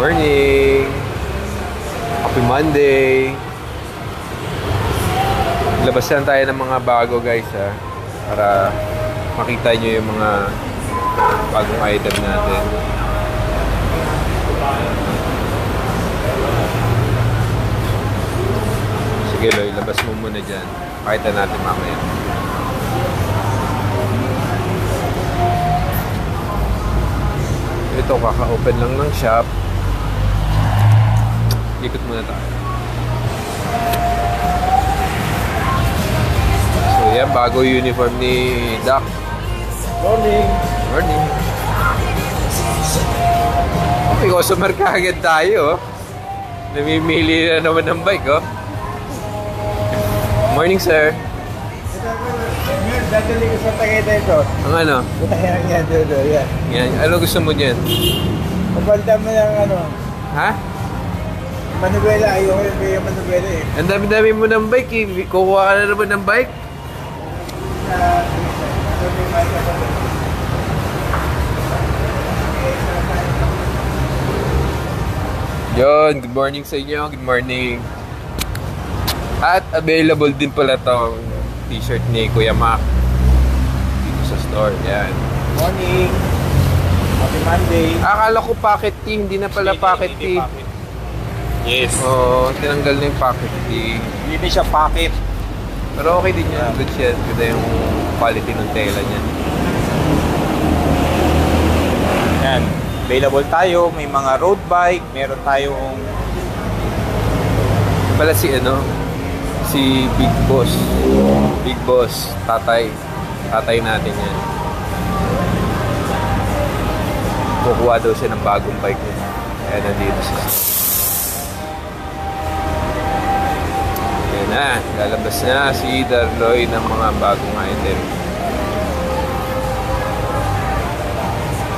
Morning! Happy Monday! Labas lang tayo ng mga bago guys ha, para makita nyo yung mga bagong item natin. Sige Loy, labas mo muna dyan. Pakita natin mamaya. Ito, kaka-open lang ng shop. Ikot muna tayo. So yan, bago uniform ni Doc. Morning! Morning! Okay, customer ka agad tayo. Namimili na naman ng bike, oh. Morning, sir. Dadali ko sa Tagaytay ito. Ang ano? Yan, yan, dodo, yan. Yan. Ano gusto mo dyan? Kapalda mo ng ano, Ha? Manuela. Ayoko yung Manuela eh. Ang dami-dami mo ng bike, eh. Kukuha ka na naman ng bike. Yon, good morning sa inyo. Good morning. At available din pala tong t-shirt ni Kuya Mac dito sa store. Yan. Morning! Happy Monday! Akala ko pocket tee, hindi na pala pocket tee. Yes. Oo, tinanggal na yung pocket tee. Hindi siya pocket. Pero okay din yan. Good siya. Good yung quality ng tela niya. Yan. Available tayo. May mga road bike. Meron tayong Pala si ano? Si Big Boss. Big Boss. Tatay. Tatay natin yan. Kukuha daw siya ng bagong bike niya. Kaya nandito siya. Ayan na. Lalabas na si Darloy ng mga bagong item.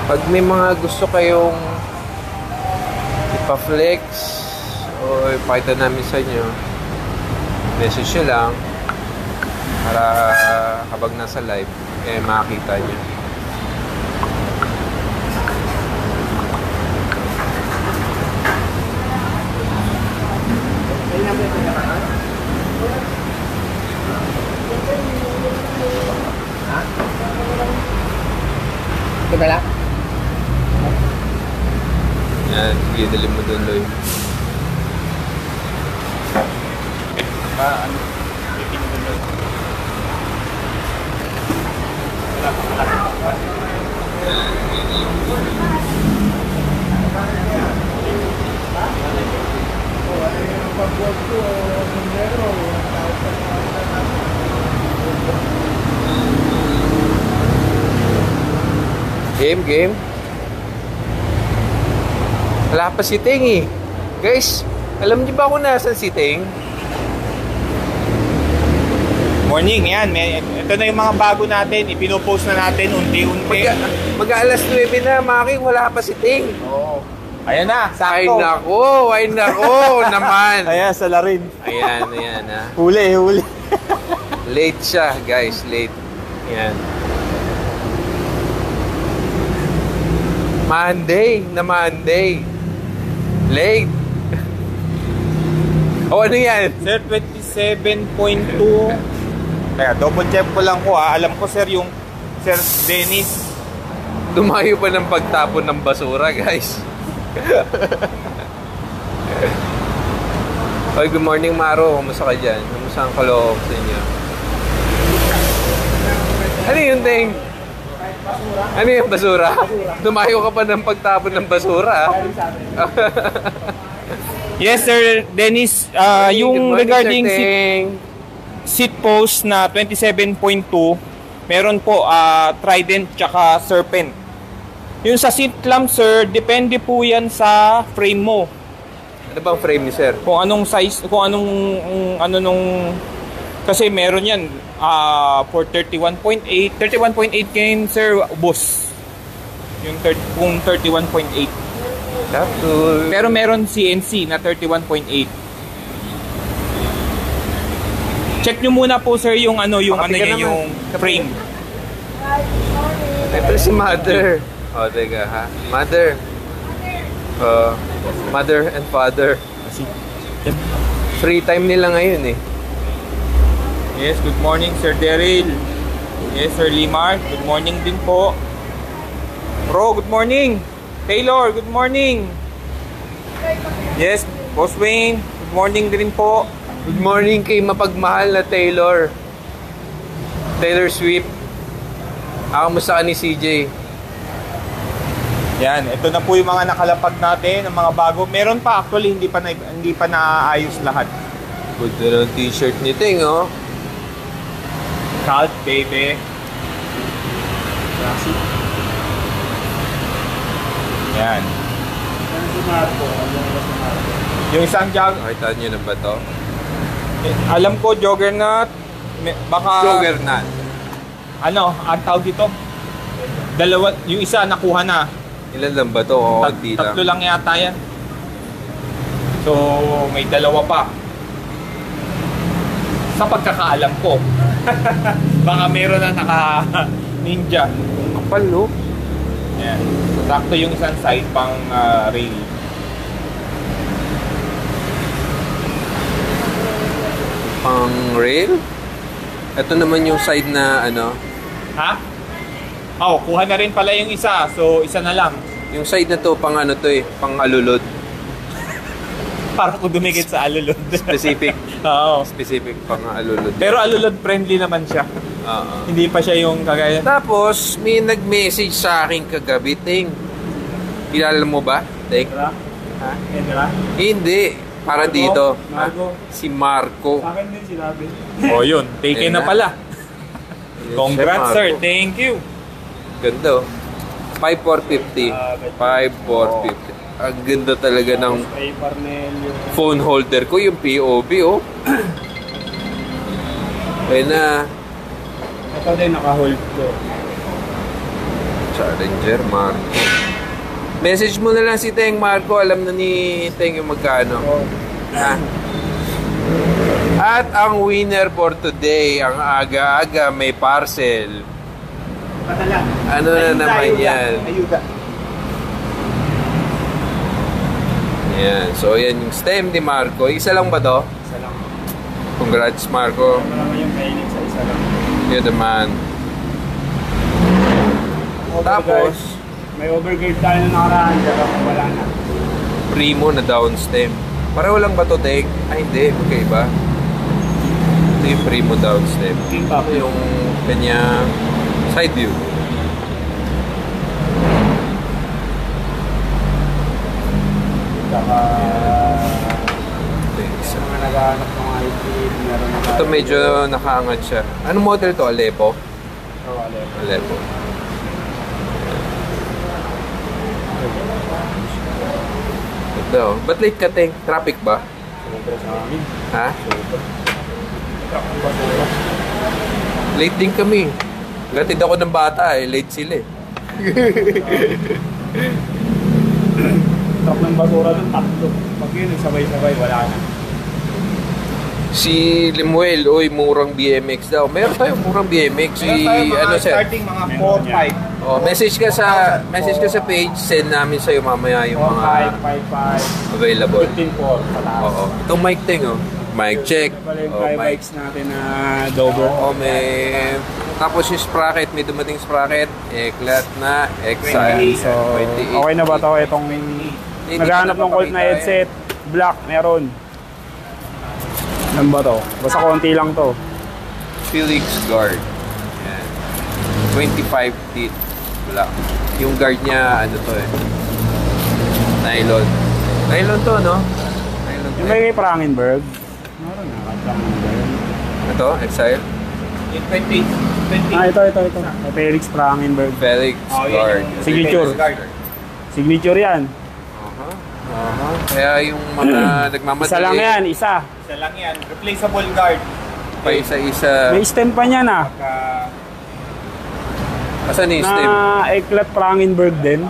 Pag may mga gusto kayong ipa-flex o ipakita namin sa inyo, message nyo lang para habang nasa live, eh makakita nyo. ito ba lang? Yan, sige, dali mo doon, Loy. Ano? Game. Wala pa si Ting eh. Guys, alam niyo ba kung nasan si Ting? Morning, yan. Ito na yung mga bago natin. Ipinopost na natin unti-unti. Mag-alas 9 na, Maki, wala pa si Ting. Oo. Ayan na, Ay sakto. nako naman. Ayan, sa larin. Ayan ha. Huli. Late siya, guys, late. Ayan. Monday. Late. O ano yan? Sir, 27.2. Teka, double check ko lang ko ha. Alam ko sir yung Sir Dennis. Dumayo pa ng pagtapon ng basura, guys. Hoy, good morning Maro. Kumusta ka dyan? Kumusta ang kaloob sa inyo? Ano yun, Ting? Ano yung basura? Dumayo ka pa ng pagtapon ng basura. Yes, Sir Dennis. Yung regarding seat post na 27.2, meron po Trident tsaka Serpent. Yung sa seat clamp, sir, depende po yan sa frame mo. Ano bang frame ni sir? Kung anong size, kung anong kasi meron yan for 31.8. 31.8 ngayon, sir, ubos. Yung kung 31.8. Pero meron CNC na 31.8. Check nyo muna po, sir, yung yung frame. Ito si Mother. O, teka ha. Mother. Mother and father. Kasi, Free time nila ngayon eh. yes, good morning Sir Daryl. Yes, Sir Limar, good morning din po. Bro, good morning. Taylor, good morning. Yes, Boss Wayne, good morning din po. Good morning kay mapagmahal na Taylor. Taylor Swift. Kamusta ka ni CJ? Yan, ito na po yung mga nakalapag natin, ang mga bago. Meron pa actually, hindi pa naayos lahat. Good na ng t-shirt ni Ting, oh. Cult, baby. Classic. Yan. Ano si Marco? Yung isang jog, Nakita nyo na ba to? alam ko, Juggernaut. Baka, Juggernaut. ano, ang tawag dito? Dalawa, yung isa nakuha na. Ilan lang ba to? O konti lang. Tatlo lang yata yan. So, may dalawa pa. Sa pagkakaalam ko. Baka meron na naka-ninja. Kapal, no? Yan. Sakto yung isang side pang rail. Pang rail? Ito naman yung side na ano, Ha? Oh, kuha na rin pala yung isa. So, isa na lang. yung side na to pang ano to eh, pang alulod. Para ko dumikit sa alulod. Specific. Oo. Specific pang alulod. Pero alulod friendly naman siya. Oo. Hindi pa siya yung kagaya. Tapos, may nag-message sa akin kagabi, Ting. Kilala mo ba, Ting? Edra? Ha? Edra? Hindi. Para dito. Marco? Si Marco. Sa akin din sinabi. Oh, yun. Taken Ayun na na. pala. Yun Congrats, siya, sir. Marco. Thank you. Ganda, oh. 5,450. 5,450. Ang ganda talaga ng Spray Parnelio. phone holder ko, yung POV, oh. Ayun na. Ito din naka-hold ko. Challenger, Marco. Message mo na lang si Teng, Marco. Alam na ni Teng yung magkano. Oh. Ha? At ang winner for today, ang aga-aga may parcel. Patala. Ano na naman yan? Ayuda. Yan. So, yan yung stem ni Marco. Isa lang ba to? Isa lang. Congrats, Marco. Ano naman yung kainin sa isa lang. Yun naman. Tapos, May overguard tayo na nakaraan. Pero wala na. primo na down stem. Pareho lang ba to, Teng? Ay, hindi. Magkaiba. Ito yung primo down stem. Ito yung kanya side view. Saka Ito yung isa. mga naghahanap ng IT. Meron na Ito medyo nakaangat siya. Anong model to? Aleppo? Oh, Aleppo. Aleppo. Ito. Ba't late ka, Teng? Traffic ba? Sobra sa amin. Ha? Sobra. Basura. Late din kami. Gatid ako ng bata eh. Late sila eh. Truck ng basura doon, tatlo. Pag yun, sabay-sabay, wala na. Si Limuel, oy, murang BMX daw. Meron tayong murang BMX. Si, Meron tayo mga ano siya? starting mga Meron 4-5. Oh, message ka sa page, send namin sa iyo mamaya yung mga 5, 5, 5, available. 15, 4, pataas. Oo. Itong mic Ting, oh. Mic check. Ito pala yung Oh, five mic. bikes natin na Dover. Oo, may... Tapos yung sprocket, may dumating sprocket. Eklat na Exile. So, okay na ba ito? Itong naghahanap ng Colt na headset. Black, meron. Ano ba to? Basta konti lang to. Felix guard. Yan. 25 teeth. Wala. Yung guard niya, ano to eh. Nylon. Nylon to, no? Nylon to. Yung may Prangenberg. Meron na, Prangenberg. Ito, Exile. Yung 20. Ito. Felix Prangenberg. Felix Oh, yun guard. yung Signature. Felix guard. Signature yan. Kaya yung mga nagmamadali. Isa lang yan, isa. Isa lang yan. Replaceable guard. Pa isa-isa. May stem pa niya na. Asan yung stem? Na Eklat Prangenberg din.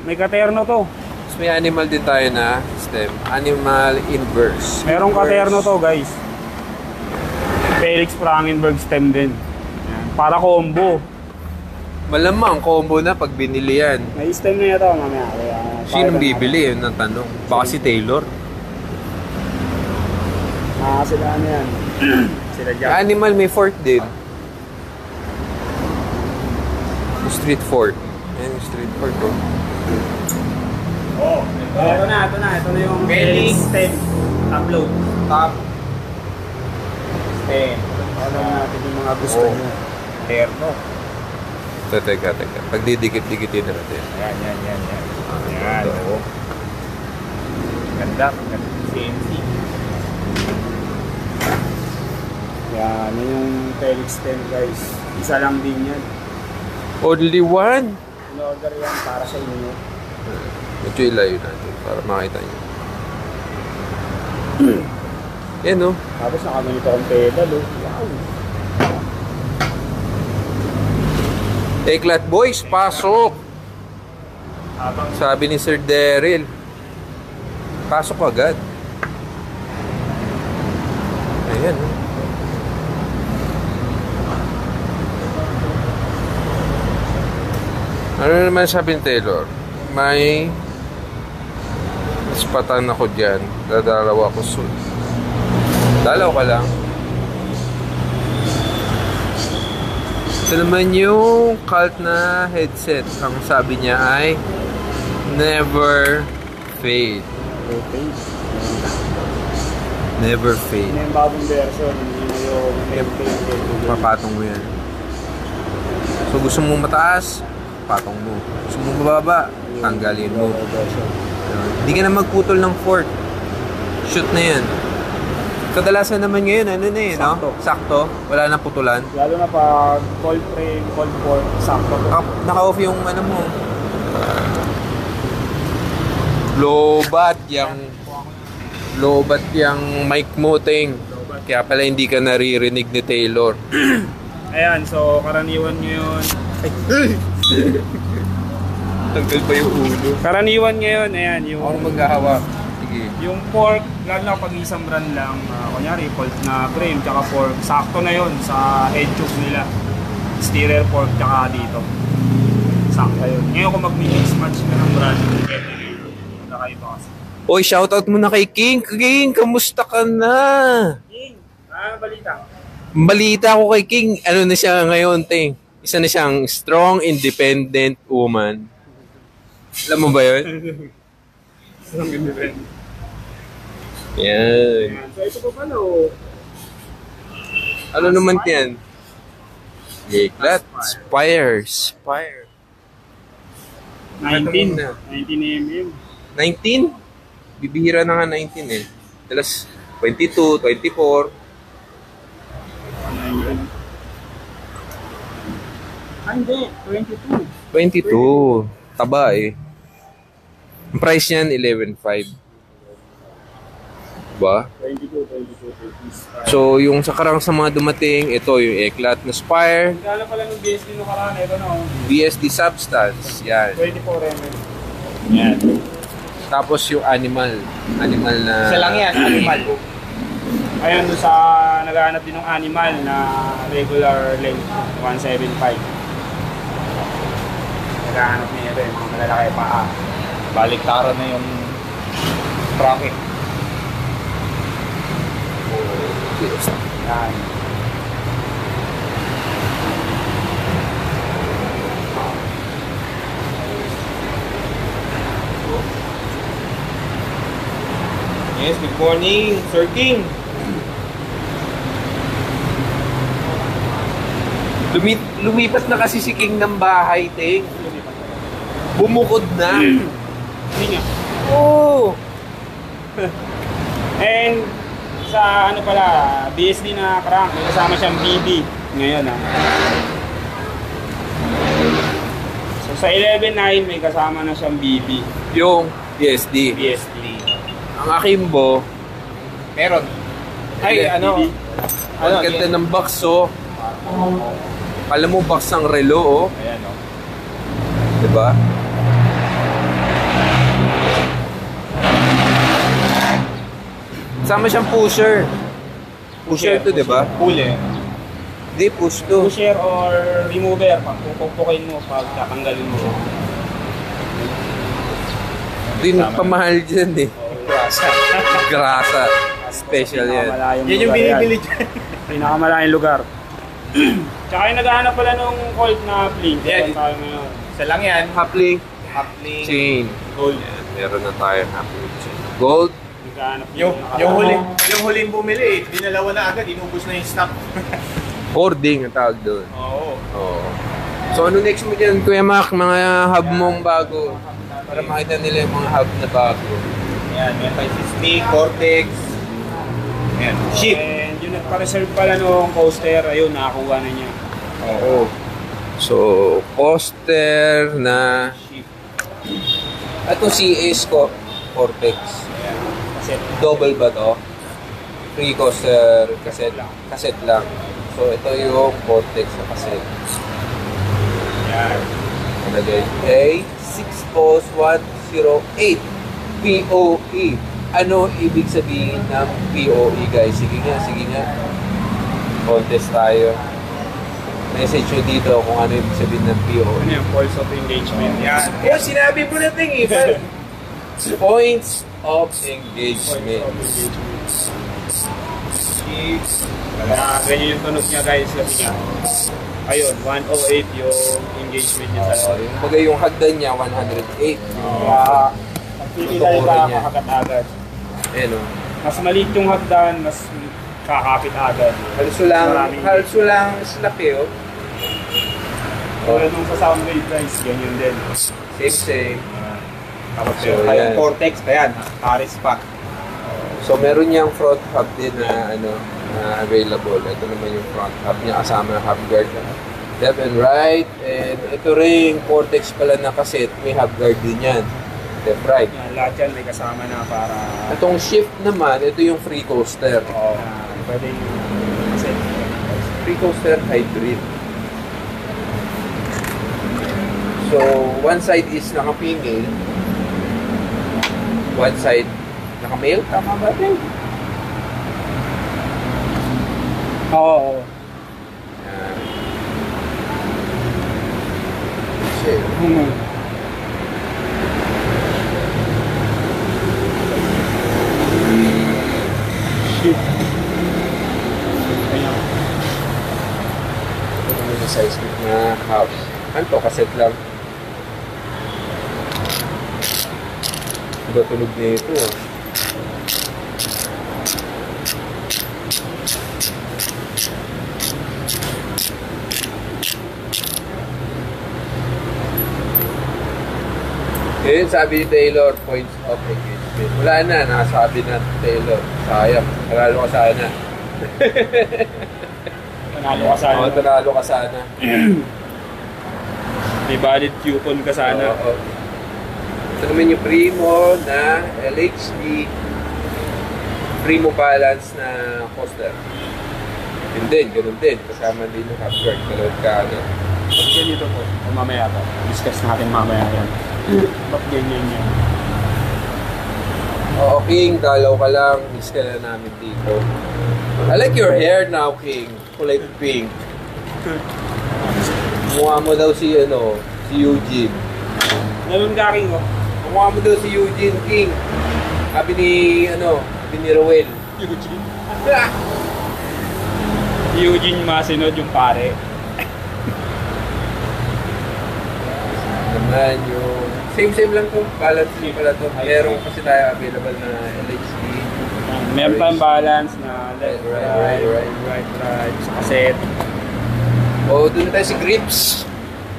May katerno to. Tapos may animal din tayo na stem. Animal inverse. Merong katerno to, guys. Felix Prangenberg stem din. Yan. Para combo. Malamang combo na pag binili yan. May stem na ito mamaya. Kaya Sinong bibili? Yun ang tanong. Baka si Taylor. Sila ano yan? Sila dyan. Animal may fork din. Street fork. Ayan yung street fork oh. Oh, ito na yung Felix 10 upload. Top 10. Alam natin yung mga gusto Oh. niya. Terno. Teka. Pag didikit-dikitin na natin. Yan. Yan. Ito. Oo. Ganda. CNC. Yan, yun yung Felix 10 guys. Isa lang din yan. Only one? In-order yan para sa inyo. Medyo ilayo natin para makita nyo. Yan oh. Tapos nakaganito kong pedal oh. Wow! Eklat boys, pasok! Habang Sabi ni Sir Daryl. Pasok agad. Ayan oh. Ano naman sabi ni Taylor? May ispatan ako dyan. Dadalaw ako soon. Dalaw ka lang. Ito naman yung cult na headset. Ang sabi niya ay never fade. okay. Never fade. Yun yung bagong version. Yun yung Papatong mo yan. So gusto mo mataas, patong mo. Gusto mo bababa, tanggalin mo. Hindi ka na magputol ng fork. Shoot na yan. Kadalasan naman ngayon, ano na yun, no? Sakto. Sakto. Wala na putulan. Lalo na pag cold frame, cold fork, sakto to. Naka-off yung ano mo. Lobat yung mic mo, ting. Kaya pala hindi ka naririnig ni Taylor. Ayan, so karaniwan nyo yun. Tanggal pa yung ulo. Karaniwan ngayon, ayan, yung Ako maghahawak. Sige. yung fork, lalo na pag isang brand lang, kunyari, Colt na frame, tsaka fork, sakto na yun sa head tube nila. Steerer fork, tsaka dito. Sakto yun. Ngayon kung mag-mix match ka ng brand, nakaiba kasi. Oy, shoutout mo na kay King. King, kamusta ka na? King, balita? Balita ko kay King, ano na siya ngayon, ting? Isa na siyang strong, independent woman. Alam mo ba yun? Ang ganda rin. Yan. Ayan, so ito po pala, oh. Ano naman yan? Eklat. Spire. 19 na. 19 mm. 19? Bibihira na nga 19 eh. Dalas 22, 24. 19. Ah, hindi. 22. 22. Taba eh. Ang price niyan, 11.5. Diba? 22. So, yung sa karang sa mga dumating, ito yung Eklat na Spire, Kala pala ng BSD no karana, ito na, oh. BSD Substance. Yan. 24 mm. Yan. Tapos yung animal. Animal na... Isa lang yan, animal. Ayun, doon sa naghahanap din ng animal na regular length, 175. Naghahanap niya ito yung mga malalaki paa. Baliktaran na yung bracket. Yan. Yes, good morning, Sir King. Lumipat na kasi si King ng bahay, Ting. Bumukod na. Hindi nga. Oo. And sa ano pala, BSD na crank, may kasama siyang BB ngayon So sa 11.9 may kasama na siyang BB. Yung BSD. BSD. Ang Akimbo, Meron. Ay, ano? BB. ang ganda ng box, oh. Alam mo, box ng relo, oh. Ayan o. Diba? Sama siyang pusher. Pusher to, diba? Pull eh. Hindi, push to. Pusher or remover, pag pupukpukin mo, pag tatanggalin mo siya. Din pamahal dyan eh. Grasa. Grasa. Special yan. Yan yung binibili dyan. Pinakamalaking lugar. Tsaka yung naghahanap pala nung Colt na Blink. Yan. Tayo ngayon. Isa lang yan. Haplink Uplink. chain. Gold. Yan, meron na tayo haplink chain. Gold. Naghahanap Yung huling bumili, dinalawa na agad, inubos na yung stock. Hoarding ang tawag doon. Oo. Oo. So ano next mo dyan, Kuya Mac? Mga hub mong bago. Para makita nila yung mga hub na bago. Yan, may 560, Cortex. Yan, ship. And yung nagpa-reserve pala nung coaster, ayun, nakakuha na niya. Oo. So, poster na Ship. ito si Ace ko, Cortex. Ayan. Kasi Double ba to? Free coaster, cassette lang. Cassette lang. So, ito yung Cortex na cassette. yan. Nalagay A60108 POE. Ano ibig sabihin ng POE, guys? Sige nga. Contest tayo. Message nyo dito kung ano ibig sabihin ng Ano POE. yung pulse of engagement? Yan. Eh, sinabi mo na ting eh. Points of engagement. Kaya ganyan yung tunog niya, guys. Sabi niya. Ayun, 108 yung engagement niya sa loob. Yung bagay yung hagdan niya, 108. Kaya, ang pili tayo kakakat agad. Ayan o. Mas maliit yung hagdan, mas kakapit agad. Halso lang slaki o. Tulad nung sa Soundwave, guys, ganyan din. Same. Tapos So, yung yan. Cortex pa yan, Paris pack. So meron niyang front hub din na na available. Ito naman yung front hub niya kasama ng hub guard. Left and right. And ito rin Cortex pala na cassette. May hub guard din yan. Left right. Yan, lahat yan may kasama na para... Itong shift naman, ito yung free coaster. pwede yung... Kasi, Free coaster hybrid. So one side is naka-female. One side naka-male. Tama ba ito? Oo. Shit. Shit. Ayan. Ito naman yung size na house. Ano to? Cassette lang. Iba tunog na ito. Yun, sabi ni Taylor, points of engagement. Wala na, nakasabi na Taylor. Sayang, nanalo ka sana. Panalo ka sana. Oo, nanalo ka sana. May valid coupon ka sana. Oo. Ito naman yung Primo na LHD Primo Balance na coaster. Yun din, ganun din. Kasama din yung half-guard. Kalawad ka ano. Ba't ganito po? O mamaya po. Discuss natin mamaya yan. Ba't ganyan yan? Oo, King, dalaw ka lang. Miss ka na namin dito. I like your hair now, King. Kulay pink. Mukha mo daw si, si Eugene. Ganun ka, King, oh. Mukha mo daw si Eugene, King. Sabi ni, sabi ni Rowell. Eugene. Eugene Masinod yung pare. Naman yung... Same lang to. Balance fee pala to. Meron kasi tayo available na LHD. Meron pa yung balance na left, Right. right, sa cassette. O, doon na tayo si Grips.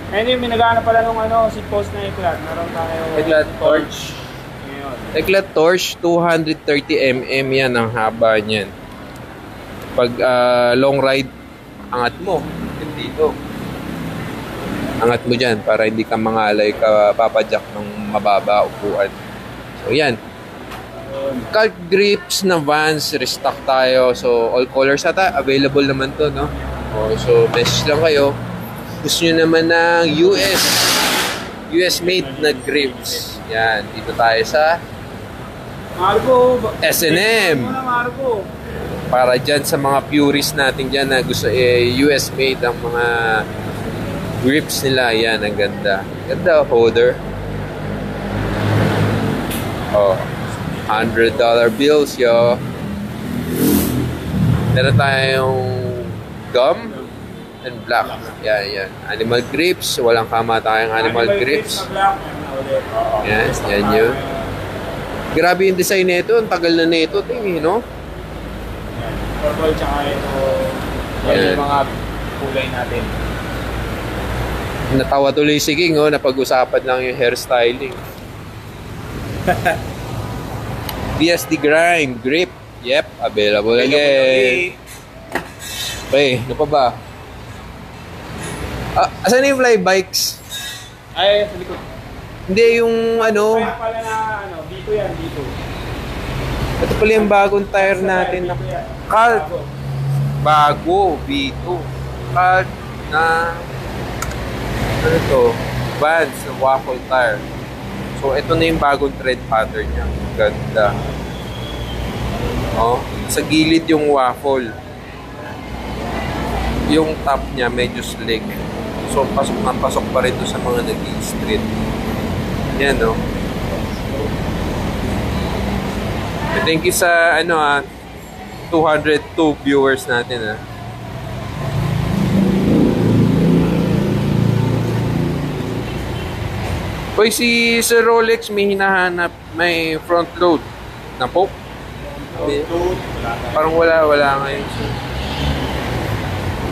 Ayun yung minagana pala nung si post na iklat. Meron tayo Iklat torch. Ngayon. Eklat torch, 230mm yan ang haba niyan. Pag long ride, angat mo. Yan dito. Angat mo dyan para hindi ka mangalay ka papadyak ng mababa upuan. So yan. Cult grips na Vans, restock tayo. So all colors ata, available naman to, no? So message lang kayo. Gusto nyo naman ng US made na grips. Yan, dito tayo sa Marco. S&M. Marco. Para dyan sa mga purists natin dyan na gusto US made ang mga grips nila. Yan, ang ganda. Ganda, holder. Oh, $100 bills, yo. Meron tayong gum and black. Yan. Animal grips. Walang kamatayang animal grips. Yan, yan yun. Grabe yung design nito. Ang tagal na nito, tingin, no? Purple tsaka ito. Yan yung mga kulay natin. Natawa tuloy si King, oh. Napag-usapan lang yung hairstyling. BSD Grind Grip. Yep, available again. Okay, ano pa ba? Asan yung fly bikes? Ay, sa likod. Hindi, yung ano. Kaya pala na, dito yan, dito. Ito pala yung bagong tire natin na Cult. Bago, V2. Cult na ano to? Vans, waffle tire. So, ito na yung bagong tread pattern niya. Ganda. Oh, sa gilid yung waffle. Yung top niya medyo slick. So, pasok pa rin sa mga nag-i-street. Yan, no? Thank you sa, 202 viewers natin, Hoy, si Sir Rolex may hinahanap, may front load na Pope. Parang wala ngayon.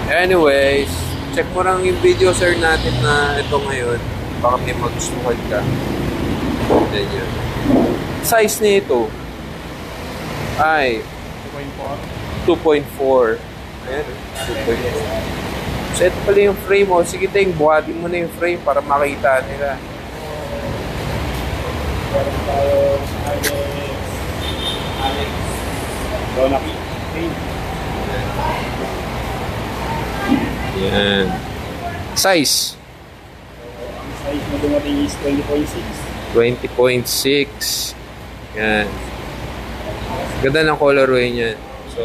Anyways, check mo lang yung video, sir, natin na ito ngayon. Baka may magustuhan ka. Yan yun. Size nito ay 2.4. Ayan, 2.4. So, ito pala yung frame mo. Sige, Ting, buhatin mo na yung frame para makita nila. Alex. Donaki. Yan. Size. Ang size na dumating is 20.6. 20.6. Yan. Ganda ng colorway niyan. So,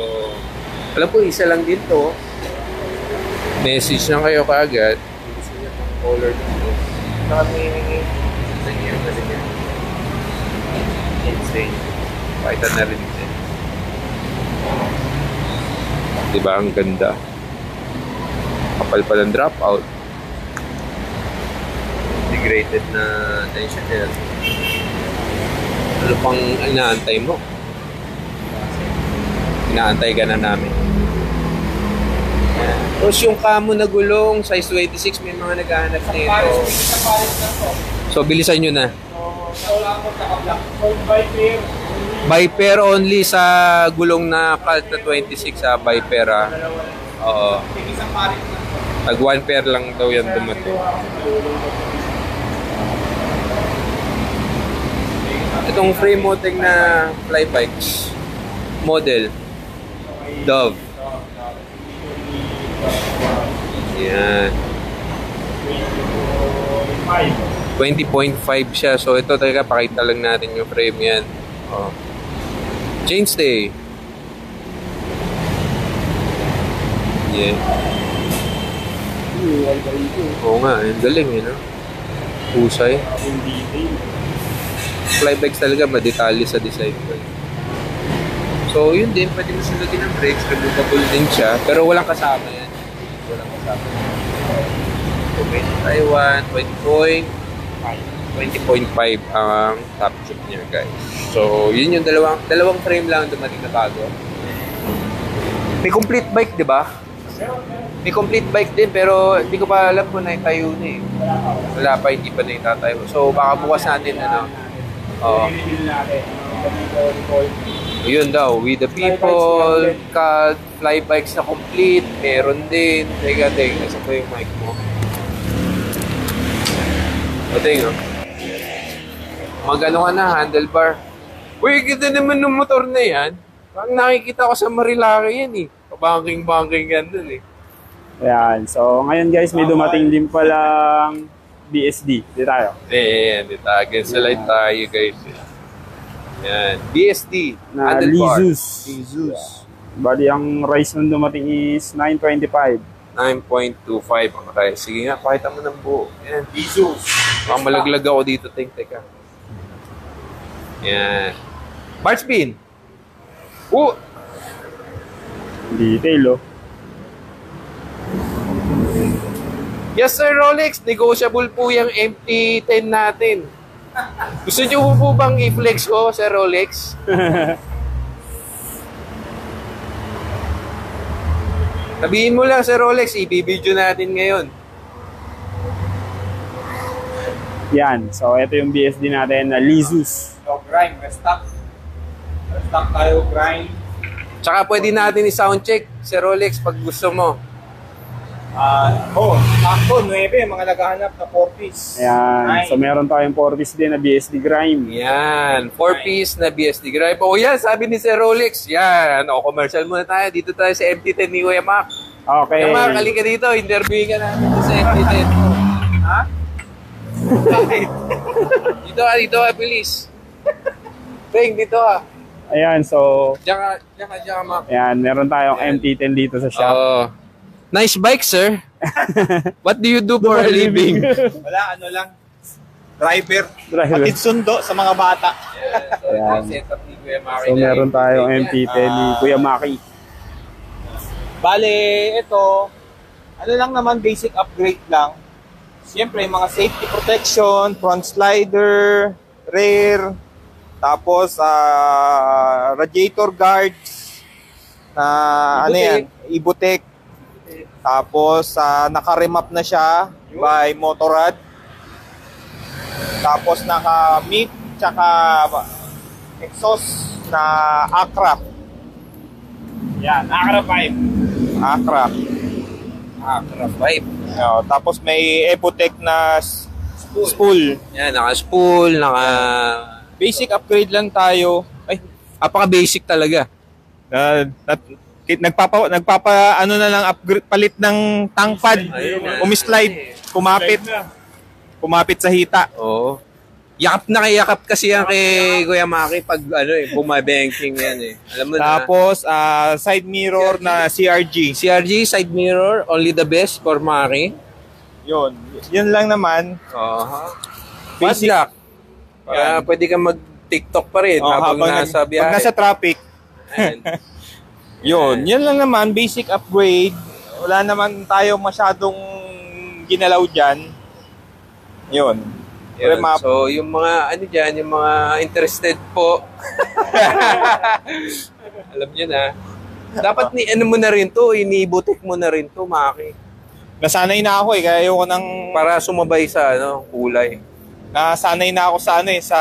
alam ko, isa lang din to. Message na kayo kaagad. Gusto niya itong color dito. Kami, nangyayang na rin yan. Insane. Pakita na rin din. Diba, ang ganda. Kapal pa ng dropout. Integrated na tension nail. Ano pang inaantay mo? Inaantay ka na namin. Yan. Tapos yung camo na gulong, size 26, may mga naghahanap nito. So, bilisan nyo na. By pair only sa gulong na Cult na 26, by pair, Oo. Tag 1 pair lang daw yan dumating. Itong frame mounting na fly bikes model Dove. Yan. 20.5 siya. So ito talaga, pakita lang natin yung frame yan. Oh. Chainstay. Yeah. Oo nga, ang galing no? Husay. Flybikes talaga, madetalye sa design. So yun din, pwede mo sulugin ng brakes, removable din siya, pero walang kasama yan. Walang kasama. Okay, Taiwan, 20.5 ang top tube niya, guys. So yun yung dalawang frame lang dumating na bago. May complete bike, di ba? May complete bike din, pero hindi ko pa alam kung naitayo na eh. Wala pa, hindi pa naitatayo. So baka bukas natin, Oo. Yun daw, with the people, Cult, fly bikes na complete, meron din. Teka, nasa po yung mic mo. O, tingnan. Mag-ano ka na, handlebar. Uy, kita naman ng motor na yan. Parang nakikita ko sa Marilaki yan eh. Banking yan dun eh. Ayan, so ngayon guys, may dumating din palang BSD. Di tayo. Di tayo. Against the light tayo guys. Yan. BSD. Na Lizus. Bali, ang rice nun dumating is 925. 9.25 ang rice. Sige nga, pakita mo ng buo. Yan. Lizus. Malaglag ako dito, teka. Yan. March pin. Oh! Detail, oh. Yes, Sir Rolex. Negotiable po yung MT-10 natin. Gusto niyo po bang i-flex ko, Sir Rolex? Sabihin mo lang, Sir Rolex, i-video natin ngayon. Yan. So, ito yung BSD natin na Lizus. So, grind. Restock. Restock tayo, grind. Tsaka pwede natin i-sound check, Sir Rolex, pag gusto mo. Sakto, 9. Mga naghahanap na 4-piece. Ayan. Nice. So, meron tayong 4-piece din na BSD Grime. Yan, 4-piece na BSD Gripe. O yan, sabi ni Sir Rolex. Yan, o commercial muna tayo. Dito tayo sa MT-10 ni Kuya Mac. Okay. Kuya Mac, halika dito. Interviewin ka namin dito sa MT-10. Ha? Dito ka, please. Teng, dito ka. Ayan, so... Diyan ka, Mac. Ayan, meron tayong MT-10 dito sa shop. Nice bike, sir. What do you do for a living? Wala, ano lang. Driver. Driver. Patid sundo sa mga bata. Ayan. Setup ni Kuya Mac. So, meron tayong MT-10 ni Kuya Maki. Bale, ito, ano lang naman, basic upgrade lang. Siyempre, mga safety protection, front slider, rear, tapos radiator guards, na ano yan, Ibutec. Tapos, naka-remap na siya by Motorrad. Tapos, naka-MIP, tsaka exhaust na Acra. Yan, Acra 5. Acra. Acra 5. Tapos, may Epotec na spool. Yan, naka-spool, Basic upgrade lang tayo. Ay, Apaka-basic talaga. nagpapa ano na lang upgrade, palit ng tank pad. Umislide, kumapit sa hita. Oo. Yakap na yakap kasi yan kay Kuya Maki pag bumabanking yan eh. Alam mo na. Tapos side mirror na CRG. CRG, side mirror, only the best for Maki. Yun lang naman. Basic. Kaya pwede kang mag-TikTok pa rin habang nasa biyahe. Pag nasa traffic. Yun lang naman, basic upgrade. Wala naman tayo masyadong ginalaw dyan. Yun. Remap. So, yung mga, yung mga interested po. Alam nyo na. Dapat mo na rin to, inibutik mo na rin to, Maki. Nasanay na ako kaya ayoko nang... Para sumabay sa, kulay. Nasanay na ako sa, sa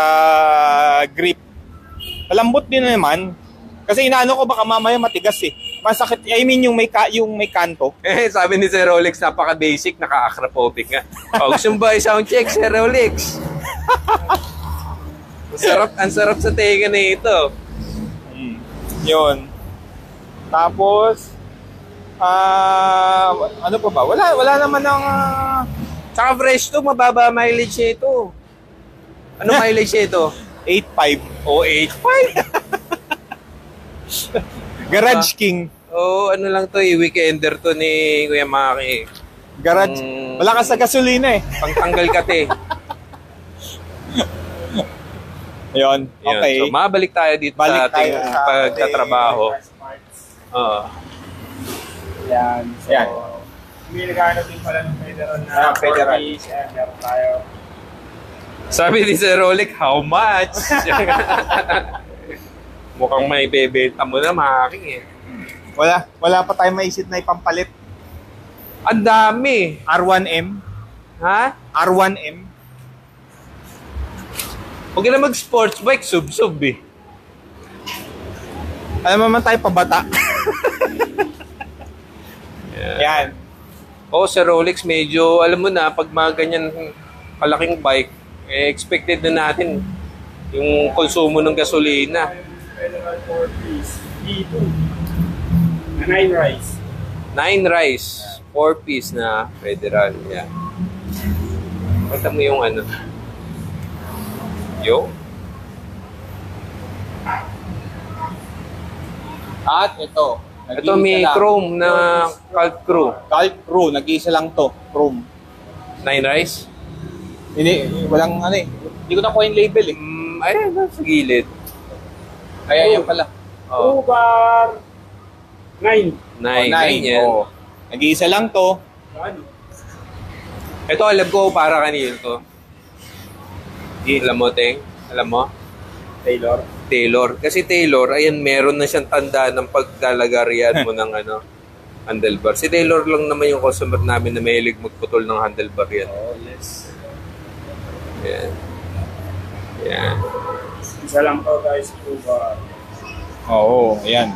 grip. Malambot din naman. Kasi inaano ko baka mamaya matigas eh. Masakit, I mean yung may kanto. Sabi ni Sir Rolex, napaka-basic, naka-acropopic nga. Gusto mo ba i-sound check, Sir Rolex? Ang sarap sa tenga na ito. Yun. Tapos, ano pa ba? Wala naman ng... Saka fresh to, mababa mileage ito. Ano mileage ito? 8.5. O, 8.5? Garage King. Ano lang to, weekender to ni Kuya Maki. Garage. Malakas sa gasolina eh. Pangtanggal kate. Yun. Okay. So, mabalik tayo dito sa ating pagtatrabaho. Yan. So, may naghahanap din pala ng federal na federal. Meron tayo. Sabi ni Sir Rolex, how much? Mukhang may bebenta mo na, Maki eh. Wala pa tayong maisip na ipampalit. Ang dami. R1M. Ha? R1M. Huwag na mag-sports bike, sub-sub eh. Alam mo man tayo pabata. Yan. Sir Rolex, medyo, alam mo na, pag mga ganyan kalaking bike, expected na natin yung konsumo ng gasolina. Federal 4-piece, E2, 9 rice. 9 rice, 4-piece na federal. Yeah. Pagka mo yung At ito. Ito may chrome na Calc Crew. Calc Crew, nag-iisa lang to. Chrome. 9 rice? Hindi, walang Hindi ko nakuha yung label eh. Ayan, sa gilid. Ay, ayan pala. Oh. 2 bar 9. 9 yan. Oh. Nag-iisa lang to. Ano? Ito, alam ko para kanino to. Alam mo, Teng? Alam mo? Taylor. Taylor. Kasi Taylor, ayan, meron na siyang tanda ng paglalagarian mo ng handlebar. Si Taylor lang naman yung customer namin na mahilig magputol ng handlebar yan. Oh, yes. Ayan. Ayan. Isa lang to guys, 2 bar. Oo, ayan.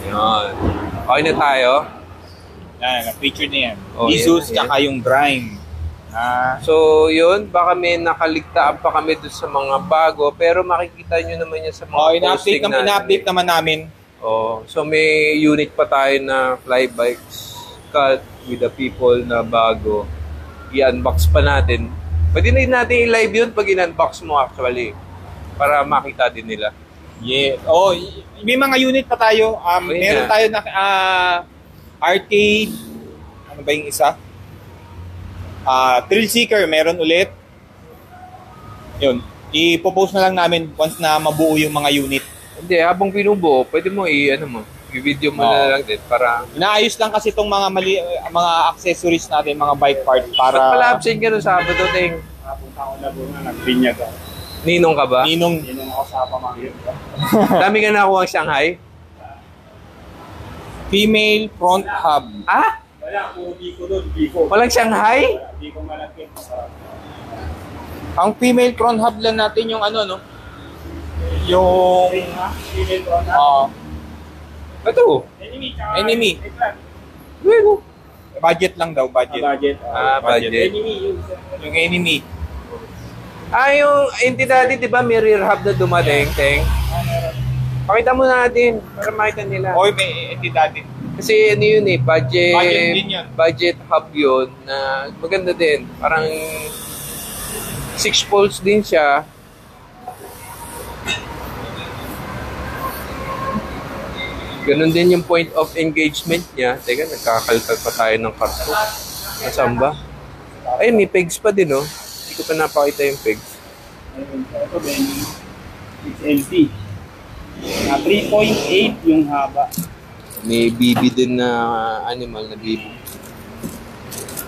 Ayan. Okay na tayo. Yan, na-feature na yan. Oh, Jesus, yan, yan. tsaka yung Grime. So, yun. Baka may nakaligtaan pa kami doon sa mga bago. Pero makikita nyo naman yan sa mga posting natin. In-update naman namin. Oh, so may unit pa tayo na fly bikes cut with the people na bago. I-unbox pa natin. Pwede na natin i-live yun pag in-unbox mo actually. Para makita din nila. Yeah. Oh, may mga unit pa tayo. Meron tayo na arcade. Ano ba yung isa? Thrill Seeker, meron ulit. Yun. I-propose na lang namin once na mabuo yung mga unit. Hindi, habang binubuo, pwede mo i-video mo na lang din para... Inaayos lang kasi itong mga accessories natin, mga bike parts para... Ba't pala absent ka nung Sabado, Teng? Punta ko na doon na, nagbinyag ako. Ninong ka ba? Ninong Ako sa pamangkin ko. Dami ka nakuha ang Shanghai? female front hub. Ah? Wala, kung Biko doon, Biko. Walang Shanghai? Biko malaki. Masarap. Ang female front hub lang natin yung ano, no? Yung... Female front hub. Ito. Enemy. Tsaka Enemy. Eggplant. Bueno. Budget lang daw, budget. Budget. Budget. Enemy yun. Yung enemy. Yung entidad, di ba, may rear hub na dumating, Teng? Pakita mo natin para makita nila. Oy, may entidad din. Kasi ano yun eh, Budget din yun. budget hub yun na maganda din. Parang 6 poles din siya. Ganun din yung point of engagement niya. Teka, nagkakalkal pa tayo ng karto. Nasaan ba? Ayun, may pegs pa din, oh. Hindi ko pa napakita yung pegs. Ito din. 6LT. Na 3.8 yung haba. May BB din na animal na BB.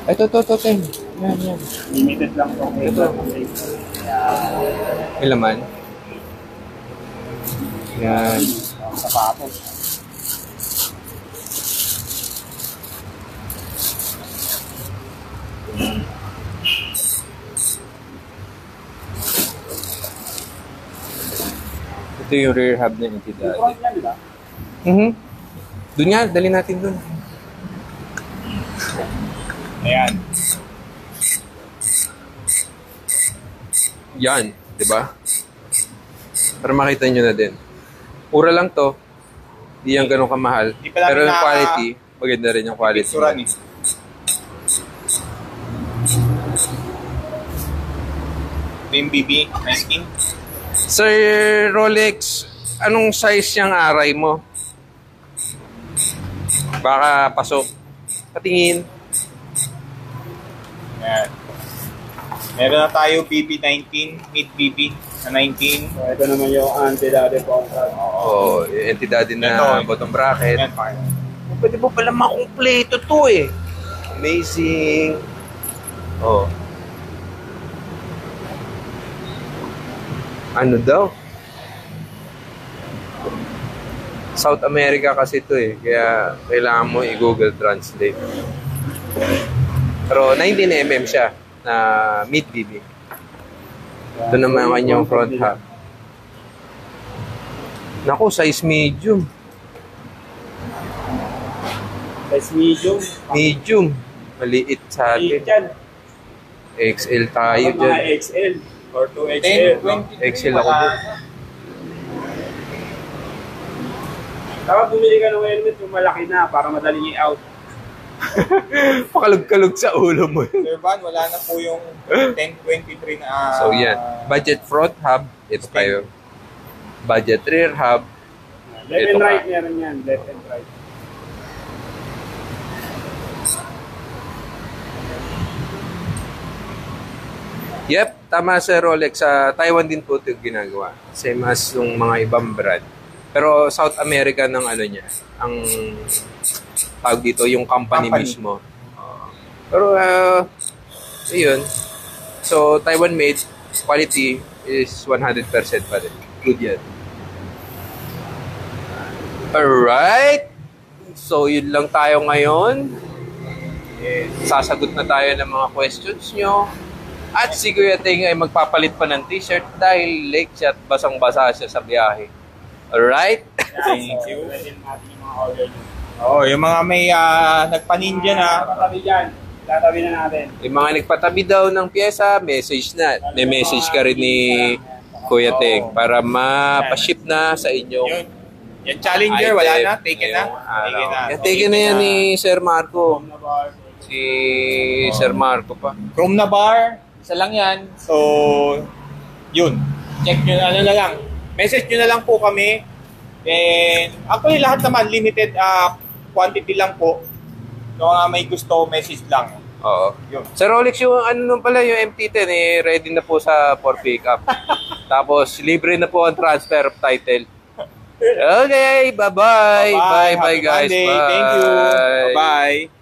Ito, Teng. Yan. Limited lang to. Ito. May laman. Yan. Sapatos. Ito yung rear hub na entidad. Yung front yan, di ba? Doon nga, dali natin doon. Ayan. Yan, di ba? Para makita nyo na din. Mura lang to. Hindi yan ganun kamahal. Di pa namin Pero yung na- quality, maganda rin yung quality. Picturean eh. BB 19. Sir Rolex, anong size yung aray mo? Baka pasok. Patingin. Ayan. Meron na tayo BB19, mid BB na 19. So, ito naman yung anti-daddy contract. Oo, yung entidad din na Ito. bottom bracket. Ayan pa. Pwede mo pala makumpleto to eh. Amazing. Oh. Ano daw? South America kasi to eh. Kaya kailangan mo i-Google Translate. Pero 19mm siya na mid BB. Ito naman ang kanyang front hub. Naku, size medium. Size medium. Medium. Maliit sa atin. 8 yan. XL tayo Mga dyan. XL or 2XL. 10, no? 20. XL ako dyan. Dapat bumili ka ng helmet yung malaki na para madaling i-out. Pakalog-kalog sa ulo mo. Sir Van, wala na po yung 1023 na... So yan. Budget front hub. Ito kayo. Budget rear hub. Left Ito and ka. right meron yan. Left and right. Yep, tama sa Rolex. Sa Taiwan din po ito ginagawa. Same as yung mga ibang brand. Pero South America ng ano niya, ang tawag dito, yung company. Mismo. Pero, yun. So, Taiwan made, quality is 100% pa rin. Good yan. Alright. So, yun lang tayo ngayon. Sasagot na tayo ng mga questions nyo. At si Kuya Ting ay magpapalit pa ng t-shirt dahil late siya at basang-basa siya sa biyahe. Alright? Thank you. Pwede natin yung mga order nyo. Oh, yung mga may nagpa-ninja na. Tatabi dyan. Tatabi na natin. Yung mga nagpatabi daw ng pyesa, message na. May message ka rin ni Kuya Ting para mapaship na sa inyong Yun. Yung Challenger, wala na. Taken na. Taken na. Taken na yan ni Sir Marco. Si Sir Marco pa. Chrome na bar. Isa lang yan. So, yun. Check nyo na lang. Message nyo na lang po kami. And actually lahat naman limited quantity lang po. So may gusto, message lang. Oo. Yun. Sa Rolex yung ano nun pala, yung MT-10 ready na po sa for pickup. Tapos libre na po ang transfer of title. Okay, bye-bye. Bye-bye guys. Monday. Bye. Thank you. Bye-bye.